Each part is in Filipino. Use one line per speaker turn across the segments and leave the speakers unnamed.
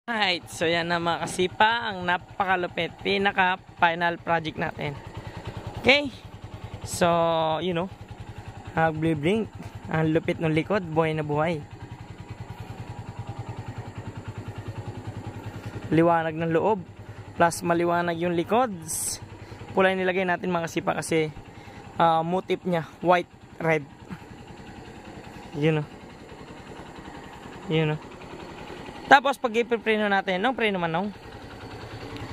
Alright, so yan na mga kasipa, ang napakalupit, pinaka-final project natin. Okay, so, you know, blink, ang lupit ng likod, buhay na buhay. Liwanag ng loob, plus maliwanag yung likod. Kulay nilagay natin mga kasipa kasi motif niya, white, red. You know. Tapos pag i-preno natin, nung preno man nung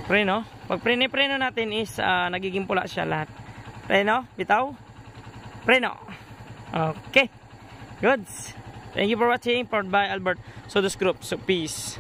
preno, pag preno natin is nagiging pula siya lahat. Preno, bitaw. Preno. Okay. Goods. Thank you for watching. Powered by Albert Sodos Group. So peace.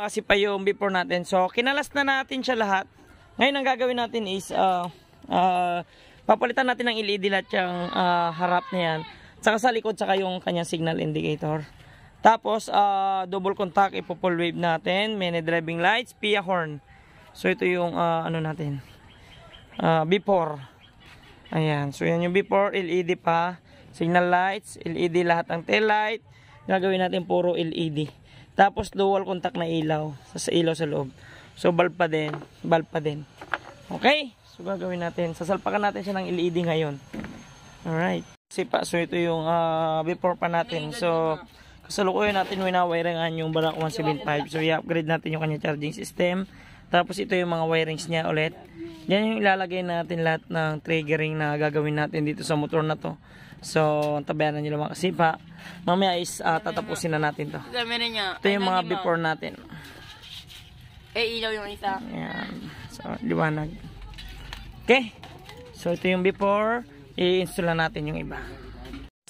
Kasi pa yung before natin. So, kinalas na natin siya lahat. Ngayon, ang gagawin natin is papalitan natin ng LED lahat yung harap na yan. Saka sa likod, saka yung kanyang signal indicator. Tapos, double contact, ipo-full wave natin. Many driving lights, PIA horn. So, ito yung ano natin. Before. Ayan. So, yan yung before. LED pa. Signal lights, LED lahat ng tail light. Gagawin natin puro LED. Tapos dual contact na ilaw sa ilaw sa loob. So bulb pa din. Okay? So gagawin natin. Sasalpakan natin siya ng LED ngayon. Alright. So ito yung before pa natin. So kasalukuyan natin winawiringan yung Barak 175. So i-upgrade natin yung kanya charging system. Tapos ito yung mga wirings niya ulit. Yan yung ilalagay natin lahat ng triggering na gagawin natin dito sa motor na to. So, tabayanan nyo lang mga kasipa. Mamaya is tatapusin na natin to. Ito yung mga before natin.
Ilaw yung isa.
Ayan. So, liwanag. Okay. So, ito yung before. I-install na natin yung iba.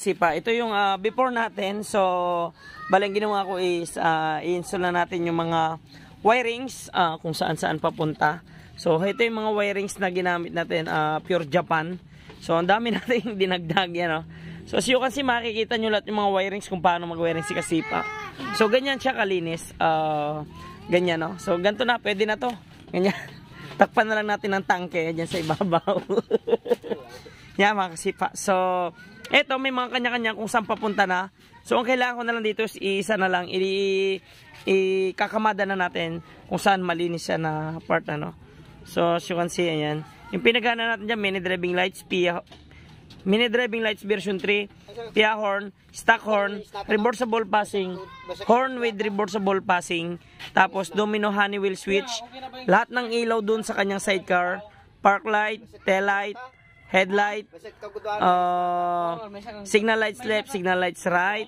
Kasipa, ito yung before natin. So, balang ginawa ko is i-install na natin yung mga wirings kung saan papunta. So, ito yung mga wirings na ginamit natin. Pure Japan. So, ang dami natin dinagdag yan, no? So, as you can see, makikita nyo lahat yung mga wirings kung paano mag-wiring si Kasipa. So, ganyan siya kalinis. Ganyan, no? So, ganito na. Pwede na to. Ganyan. Takpan na lang natin ng tangke dyan sa ibabaw. Yan, mga Kasipa. So, eto, may mga kanya-kanya kung saan papunta na. So, ang kailangan ko na lang dito is isa na lang. Ikakamada na natin kung saan malinis siya na part, ano? So, as you can see, ayan. Yung pinagana natin dyan, mini driving lights version 3, PIA horn, stock horn, reversible passing, horn with reversible passing, tapos domino Honeywell switch, lahat ng ilaw dun sa kanyang sidecar, park light, tail light, headlight, signal lights left, signal lights right,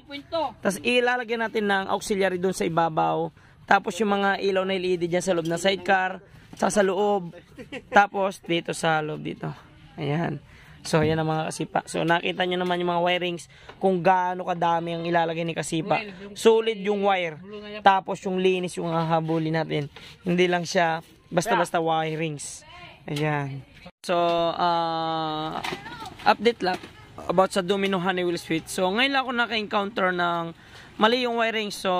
tapos ilalagyan natin ng auxiliary dun sa ibabaw, tapos yung mga ilaw na LED dyan sa loob ng sidecar, sa loob, tapos dito sa loob dito. Ayan. So, yan ang mga Kasipa. So, nakita nyo naman yung mga wirings kung gaano kadami ang ilalagay ni Kasipa. Solid yung wire. Tapos yung linis yung hahabulin natin. Hindi lang siya basta-basta wirings. Ayan. So, update lang about sa domino Honeywell switch. So, ngayon lang ako naka-encounter ng mali yung wiring. So,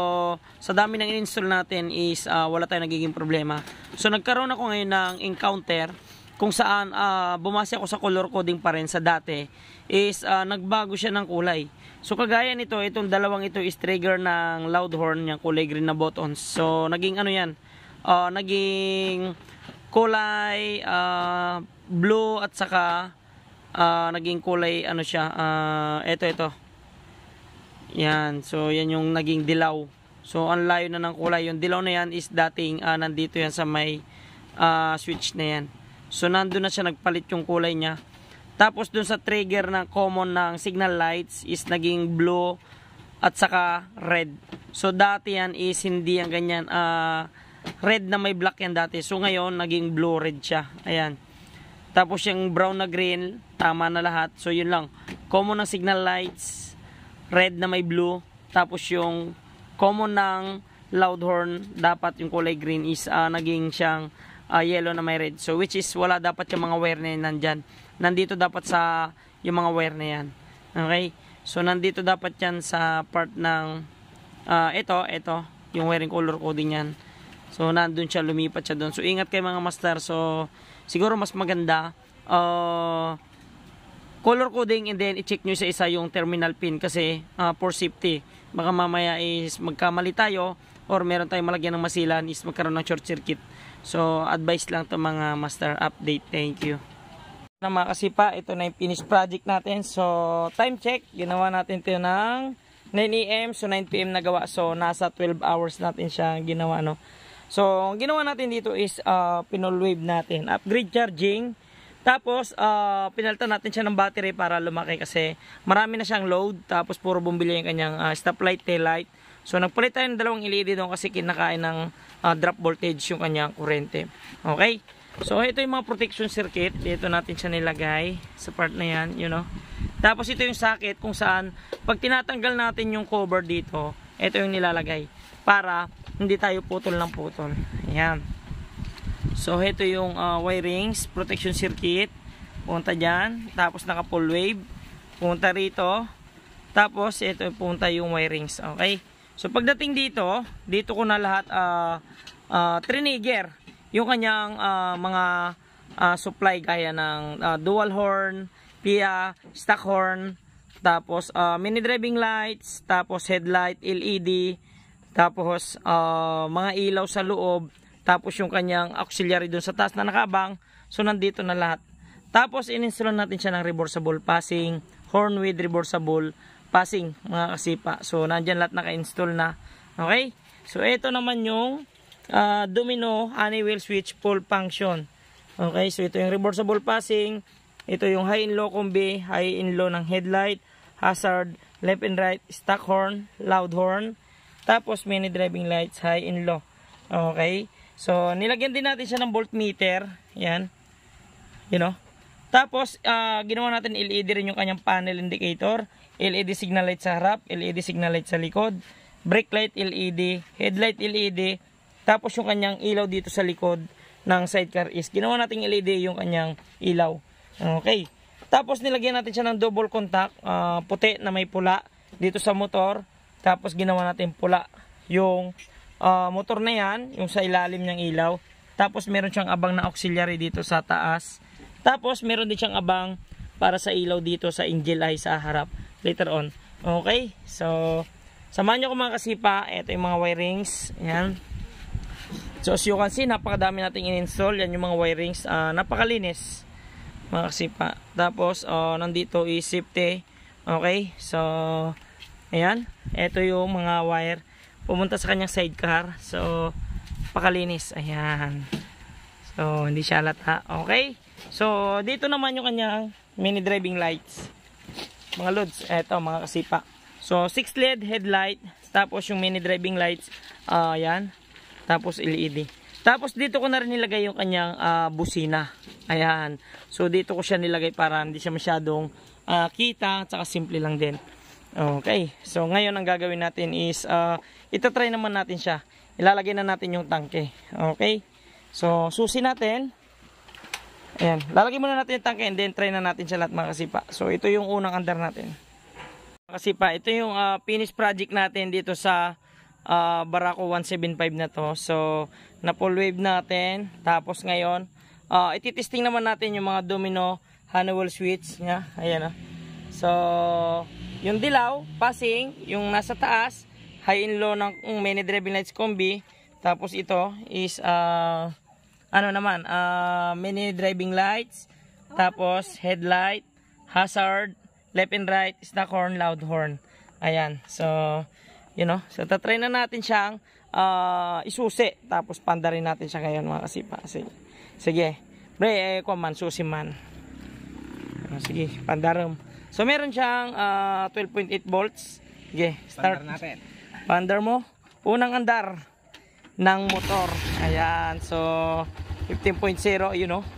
sa dami ng in-install natin is wala tayong nagiging problema. So, nagkaroon ako ngayon ng encounter kung saan bumase ako sa color coding pa rin sa dati is nagbago siya ng kulay. So, kagaya nito, itong dalawang ito is trigger ng loud horn, yung kulay green na buttons. So, naging ano yan, naging kulay blue at saka naging kulay ano siya, ito. Yan, so yan yung naging dilaw. So ang layo na ng kulay. Yung dilaw na yan is dating nandito yan sa may switch na yan. So nandun na siya, nagpalit yung kulay niya. Tapos dun sa trigger na common ng signal lights is naging blue at saka red. So dati yan is hindi yan ganyan. Red na may black yan dati. So ngayon naging blue red siya. Ayan. Tapos yung brown na green, tama na lahat. So yun lang. Common ng signal lights, red na may blue, tapos yung common ng loud horn, dapat yung kulay green is naging siyang yellow na may red. So which is wala dapat yung mga wire na yan nandyan. Nandito dapat sa yung mga wire na yan. Okay? So nandito dapat yan sa part ng ito, yung wiring color coding yan. So nandun siya, lumipat siya doon. So ingat kayo mga master. So siguro mas maganda color coding and then i-check nyo sa isa yung terminal pin kasi for safety. Baka mamaya is magkamali tayo or meron tayong malagyan ng masilan is magkaroon ng short circuit. So advice lang to mga master, update. Thank you. Na mga kasipa, ito na yung finished project natin. So time check, ginawa natin ito ng 9 AM, so 9 PM nagawa. So nasa 12 hours natin siya ginawa, no. So ang ginawa natin dito is pinol wave natin, upgrade charging. Tapos pinalitan natin siya ng battery para lumaki kasi marami na siyang load. Tapos puro bumili yung kanyang stoplight, tail light. So nagpalit tayo ng dalawang LED doon kasi kinakain ng drop voltage yung kanyang kurente. Okay? So ito yung mga protection circuit. Dito natin siya nilagay sa part na yan, you know. Tapos ito yung socket kung saan pag tinatanggal natin yung cover dito, ito yung nilalagay para hindi tayo putol ng putol. Ayan. So ito yung wirings, protection circuit. Punta dyan. Tapos naka full wave. Punta rito. Tapos ito punta yung wirings. Okay. So pagdating dito ko na lahat trinigger yung kanyang mga supply gaya ng dual horn, PIA, stock horn, tapos mini driving lights, tapos headlight, LED, tapos mga ilaw sa loob, tapos yung kanyang auxiliary dun sa taas na nakabang. So nandito na lahat. Tapos in-install natin siya ng reversible passing, horn with reversible passing mga kasipa. So nandyan lahat naka-install na. Okay? So ito naman yung domino Honeywell switch full function. Okay? So ito yung reversible passing. Ito yung high and low combi, high and low ng headlight, hazard, left and right, stock horn, loud horn. Tapos mini driving lights, high and low. Okay? So nilagyan din natin siya ng voltmeter. Yan. You know? Tapos ginawa natin LED rin yung kanyang panel indicator. LED signal light sa harap, LED signal light sa likod, brake light LED, headlight LED, tapos yung kanyang ilaw dito sa likod ng sidecar is ginawa nating LED yung kanyang ilaw. Okay. Tapos nilagyan natin siya ng double contact, puti na may pula dito sa motor. Tapos ginawa natin pula yung motor na yan, yung sa ilalim ng ilaw. Tapos meron siyang abang na auxiliary dito sa taas. Tapos meron din siyang abang para sa ilaw dito sa angel eye sa harap later on. Okay? So, samahan nyo ko mga kasipa. Ito yung mga wirings. Ayan. So, as you can see, napakadami nating in-install. Yan yung mga wirings. Napakalinis. Mga kasipa. Tapos, nandito is safety. Okay? So, ayan. Ito yung mga wire. Pumunta sa kanyang sidecar. So, napakalinis. Ayan. So, hindi siya lata. Okay? So, dito naman yung kanyang mini driving lights. Mga loads, eto mga kasipa. So 6 LED headlight, tapos yung mini driving lights, yan. Tapos LED. Tapos dito ko na rin nilagay yung kanyang busina. Ayan. So dito ko siya nilagay para hindi siya masyadong kita, at saka simple lang din. Okay. So ngayon ang gagawin natin is ito-try naman natin siya. Ilalagay na natin yung tangke. Okay. So susi natin. Ayan, lalagay muna natin yung tangke and then try na natin siya lahat mga kasipa. So ito yung unang andar natin. Mga kasipa, ito yung finished project natin dito sa Barako 175 na to. So na full wave natin. Tapos ngayon, ititesting naman natin yung mga domino Honeywell switch nya. Ayan. So yung dilaw, passing, yung nasa taas, high and low ng mini driving lights combi. Tapos ito is mini driving lights, tapos headlight, hazard, left and right, stock horn, loud horn. Ayan. So, so tatry na natin siyang isusi, tapos pandarin natin siya ngayon mga kasipa. Sige. Pre, susi man. Sige, pandaram. So meron siyang 12.8 volts. Sige, start. Pandar natin. Pandar mo. Unang andar ng motor. Ayan. So 15.0,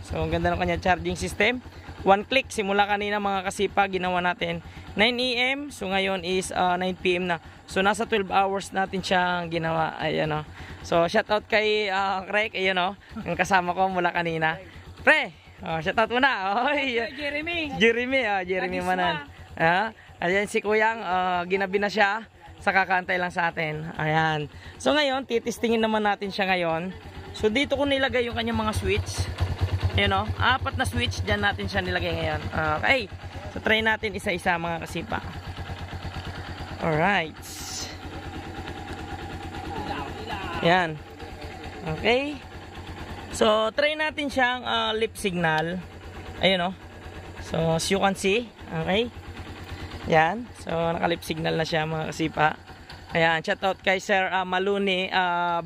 So ang ganda ng kanya charging system. one click simula kanina mga kasipa, ginawa natin 9 AM, so ngayon is 9 PM na. So nasa 12 hours natin siyang ginawa. Ayan o. So shout out kay Craig, ayan o, yung kasama ko mula kanina. Pre, shout out muna. Oy, Jeremy Manan. Ayan si Kuyang, ginabi na siya sa kakantay lang sa atin. Ayan. So ngayon, titistingin naman natin siya ngayon. So dito ko nilagay yung kanyang mga switch. Ayan o, 4 na switch, dyan natin siya nilagay ngayon. Okay. So try natin isa-isa mga kasipa. Alright. Yan. Okay. So try natin siyang lip signal. Ayun o. So as you can see. Okay. Yan. So naka-lip signal na siya mga kasipa. Ayan. Shout out kay Sir Maluni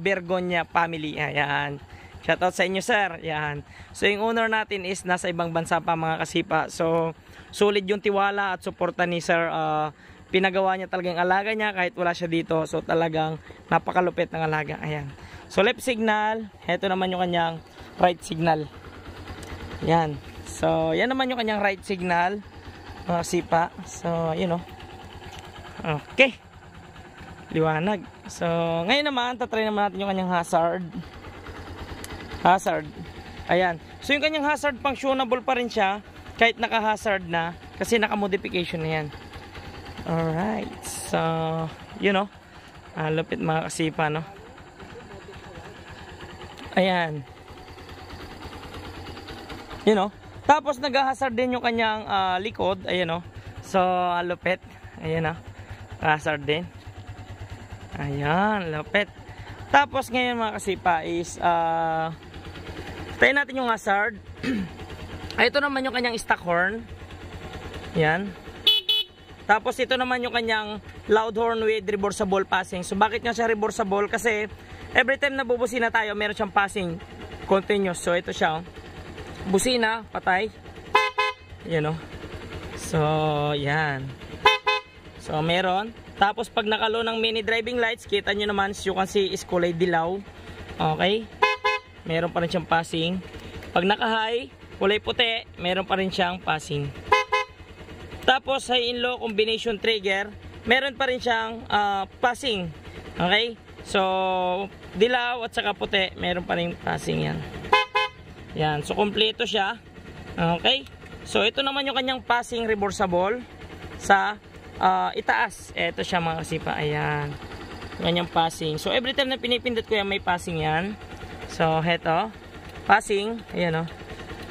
Bergonya family. Ayan. Shoutout sa inyo sir. Yan. So yung owner natin is nasa ibang bansa pa mga kasipa. So solid yung tiwala at suporta ni sir. Pinagawa niya talagang alaga niya kahit wala siya dito. So talagang napakalupit ng alaga. Ayan. So left signal. Ito naman yung kanyang right signal. Yan. So yan naman yung kanyang right signal mga kasipa. So yun o. Okay. Liwanag. So ngayon naman tatry naman natin yung kanyang hazard. Ayan. So yung kanyang hazard functionable pa rin siya kahit naka-hazard na kasi naka-modification na yan. Alright. So, you know, lupit mga kasipa, no? Ayan. You know. Tapos nag-hazard din yung kanyang likod. Ayan, no? So, lupit. Ayan, no? Hazard din. Ayan, lupit. Tapos ngayon mga kasipa is tayo natin yung hazard. Ito naman yung kanyang stock horn. Yan. Tapos ito naman yung kanyang loud horn with reversible passing. So bakit nga siya reversible? Kasi every time na bubusina tayo, meron siyang passing continuous. So ito siya. Busina, patay. Yan o. So yan. So meron. Tapos pag nakalo ng mini driving lights, kita nyo naman, you can see is kulay dilaw. Okay. Meron pa rin siyang passing. Pag naka-high, kulay puti, meron pa rin siyang passing. Tapos high and low combination trigger, meron pa rin siyang passing. Okay? So, dilaw at saka puti, meron pa rin passing yan. Yan. So, kompleto siya. Okay? So, ito naman yung kanyang passing reversible sa itaas. Ito siya mga kasipa. Ayan. Yung kanyang passing. So, every time na pinipindot ko yan, may passing yan. So, heto. Passing. Ayan o.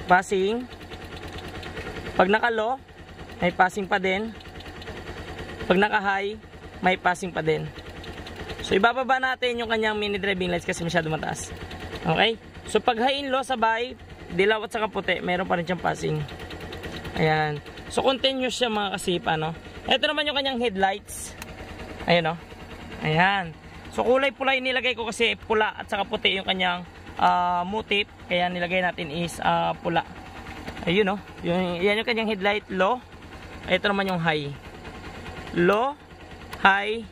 Passing. Pag naka-low, may passing pa din. Pag naka-high, may passing pa din. So, ibababa natin yung kanyang mini driving lights kasi masyado mataas. Okay? So, pag high and low sabay, dilaw at saka puti, mayroon pa rin siyang passing. Ayan. So, continuous siya mga kasipa, no? Ito naman yung kanyang headlights. Ayan o. Ayan. So kulay pula yung nilagay ko kasi pula at saka puti yung kanyang motif. Kaya nilagay natin is pula. Ayun o. Yan yung kanyang headlight low. Ito naman yung high. Low, high,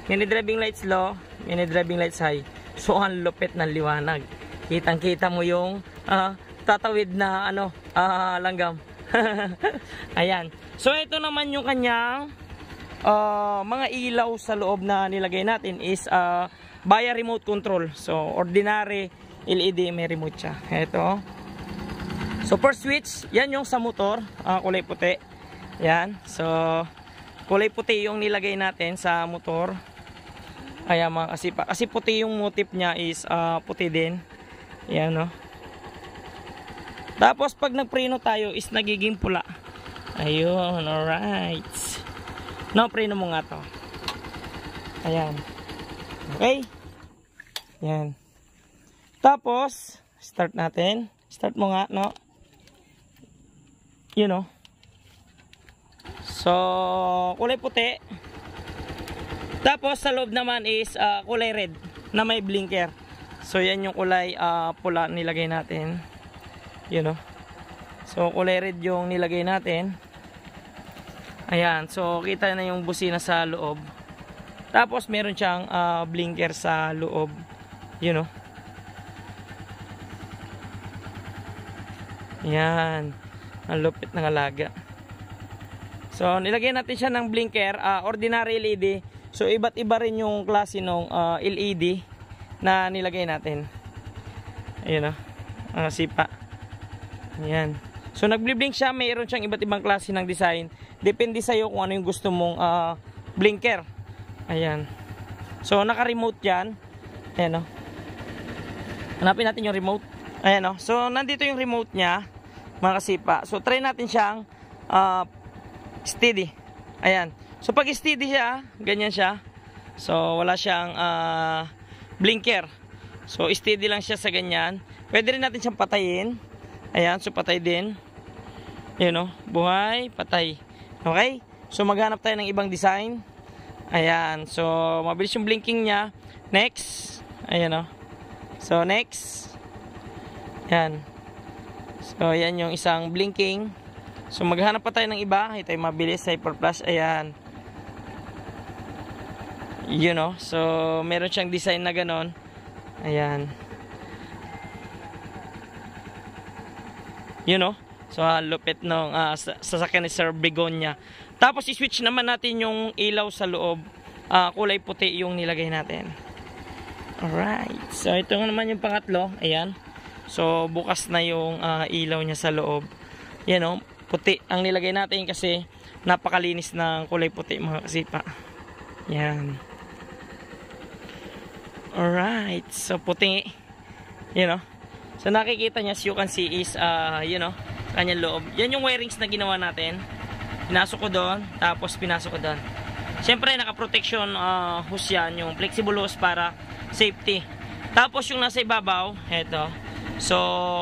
mini driving lights low, mini driving lights high. So ang lupit ng liwanag. Kitang kita mo yung tatawid na langgam. Ayan. So ito naman yung kanyang mga ilaw sa loob na nilagay natin is via remote control. So ordinary LED may remote siya. Ito. So first switch, yan yung sa motor, kulay puti. Yan. So kulay puti yung nilagay natin sa motor. Ayan mga kasipa. Kasi puti yung motif niya is puti din. Yan no. Tapos pag nagpreno tayo is nagiging pula. Ayun, alright. No, preno mo nga to. Ayan. Okay. Yan. Tapos, start natin. Start mo nga, no? You know. So, kulay puti. Tapos, sa loob naman is kulay red na may blinker. So, yan yung kulay pula nilagay natin. You know. So, kulay red yung nilagay natin. Ayan, so kita na yung busina sa loob. Tapos meron siyang blinker sa loob. You know. Ayan. Ang lupit ng alaga. So, nilagyan natin siya ng blinker, ordinary LED. So, iba't iba rin yung klase ng LED na nilagay natin. Ayun o, sipa. Ayan. So, nagbliblink siya. Mayroon siyang iba't ibang klase ng design. Depende sa'yo kung ano yung gusto mong blinker. Ayan. So, naka-remote yan. Ayan o. Hanapin natin yung remote. Ayan o. So, nandito yung remote niya, mga kasipa. So, try natin siyang steady. Ayan. So, pag steady siya, ganyan siya. So, wala siyang blinker. So, steady lang siya sa ganyan. Pwede rin natin siyang patayin. Ayan. So, patay din. Ayan o. Buhay, patay. Okay? So, maghanap tayo ng ibang design. Ayan. So, mabilis yung blinking niya. Next. Ayan o. So, next. Ayan. So, ayan yung isang blinking. So, maghanap pa tayo ng iba. Ito yung mabilis. Hyper Flash. Ayan. You know. So, meron siyang design na ganon. Ayan. You know. So, lupit nung sasakyan ni Sir Begonia. Tapos, i-switch naman natin yung ilaw sa loob. Kulay puti yung nilagay natin. Alright. So, ito naman yung pangatlo. Ayan. So, bukas na yung ilaw niya sa loob. Yan o. Puti ang nilagay natin kasi napakalinis ng kulay puti, mga kasipa. Yan. Alright. So, puti. You know. So, nakikita niya, as you can see is, you know, kanyang loob. Yan yung wirings na ginawa natin. Pinasok ko doon, tapos pinasok ko doon. Siyempre, naka-protection hose yan, yung flexible hose para safety. Tapos, yung nasa ibabaw, eto. So,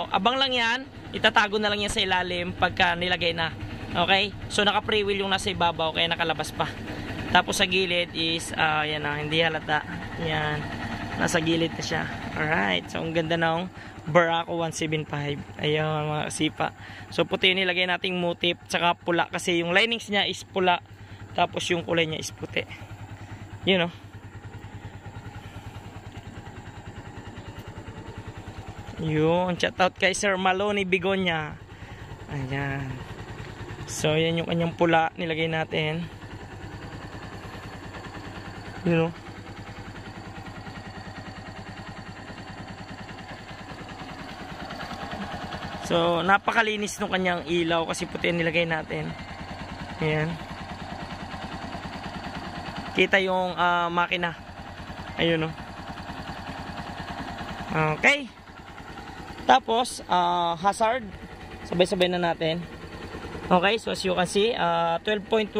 abang lang yan. Itatago na lang yan sa ilalim pagka nilagay na. Okay? So, naka-pre-wheel yung nasa ibabaw, kaya nakalabas pa. Tapos, sa gilid is, yan na, hindi halata. Yan. Nasa gilid na siya. Alright. So, ang ganda ng Barako 175. Ayun, mga kasipa. So, puti yung nilagay nating motif, tsaka pula. Kasi yung linings niya is pula. Tapos, yung kulay niya is puti. You know. Yun. Shout out kay Sir Maloney Begonia. Ayan. So, yan yung kanyang pula. Nilagay natin. You know. So, napakalinis ng kanyang ilaw kasi puti ang nilagay natin. Ayan. Kita yung makina. Ayun, no. Okay. Tapos, hazard. Sabay-sabay na natin. Okay, so as you can see, 12.1.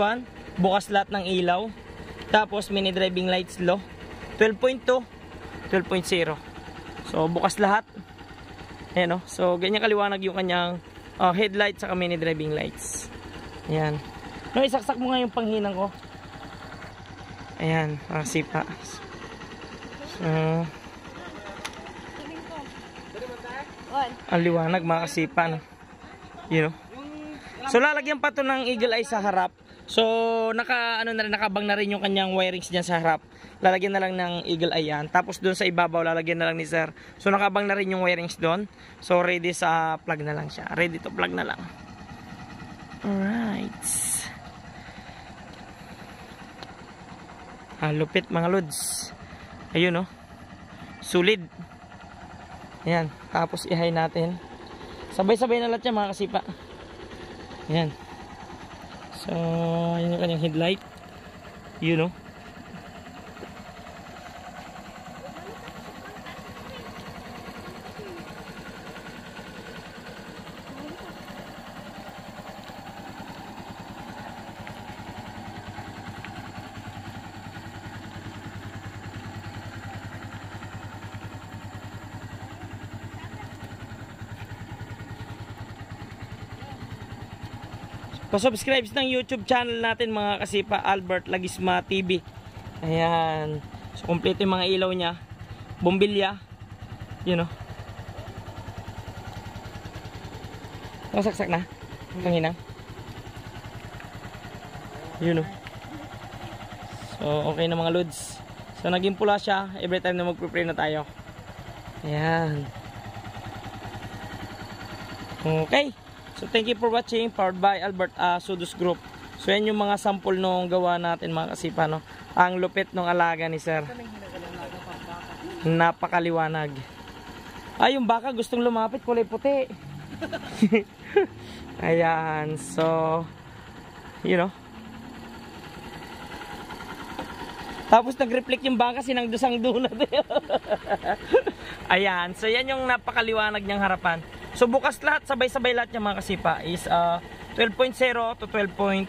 Bukas lahat ng ilaw. Tapos, mini driving lights low. 12.2. 12.0. So, bukas lahat. Ayan, no? So, ganyan kaliwanag yung kanyang headlights saka mini driving lights. Ayan. No, isaksak mo nga yung panghinang ko. Ayan, sipa. So, ang liwanag, mga kasipa, no? You know? So, lalagyan pa to ng eagle eye sa harap. So, nakabang na rin yung kanyang wirings dyan sa harap. Lalagyan na lang ng eagle eye yan. Tapos, doon sa ibabaw, lalagyan na lang ni sir. So, nakabang na rin yung wirings doon. So, ready sa plug na lang siya. Ready to plug na lang. Alright. Lupit, mga lods. Ayun, no? Solid. Ayan, tapos i-high natin. Sabay-sabay na lahat yan, mga kasipa. Ayan. So, yun yung kanyang headlight. You know. Pa-subscribe ng YouTube channel natin, mga kasipa, Albert Lagisma TV. Ayan. So, complete yung mga ilaw niya. Bombilya. You know. Masaksak na. Kanginang. You know. So, okay na, mga lods. So, naging pula siya every time na magpre-pray na tayo. Ayan. Okay. So thank you for watching, powered by Albert Sudus Group. So yan yung mga sample nung gawa natin mga kasipa, no? Ang lupit ng alaga ni sir. Napakaliwanag. Ay, yung baka gustong lumapit, kulay puti. Ayan, so you know. Tapos nag-reflect yung baka, sinangdusang dunat. Ayan, so yan yung napakaliwanag niyang harapan. So bukas lahat, sabay-sabay lahat yung mga kasipa is 12.0 to 12.2.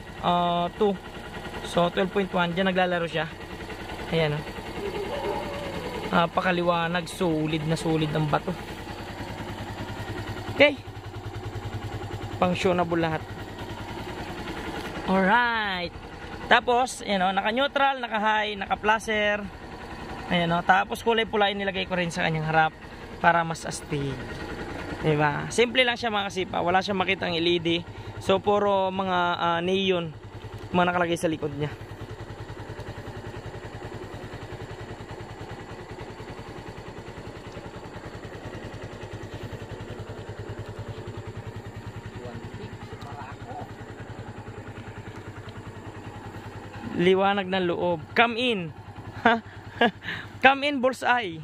So 12.1, dyan naglalaro siya. Ayan, napakaliwanag, solid na solid ng bato. Okay, functionable lahat. Alright. Tapos, naka-neutral, naka-high, naka-placer. Ayan, tapos kulay pula nilagay ko rin sa kanyang harap para mas astig. Diba? Simple lang siya mga kasipa. Wala siyang makitang LED. So, puro mga neon mga nakalagay sa likod niya. Liwanag ng loob. Come in. Come in, bullseye.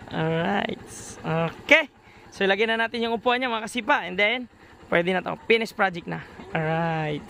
Alright. Okay. So, ilagay na natin yung upuan niya mga kasipa. And then, pwede na ito. Finish project na. Alright.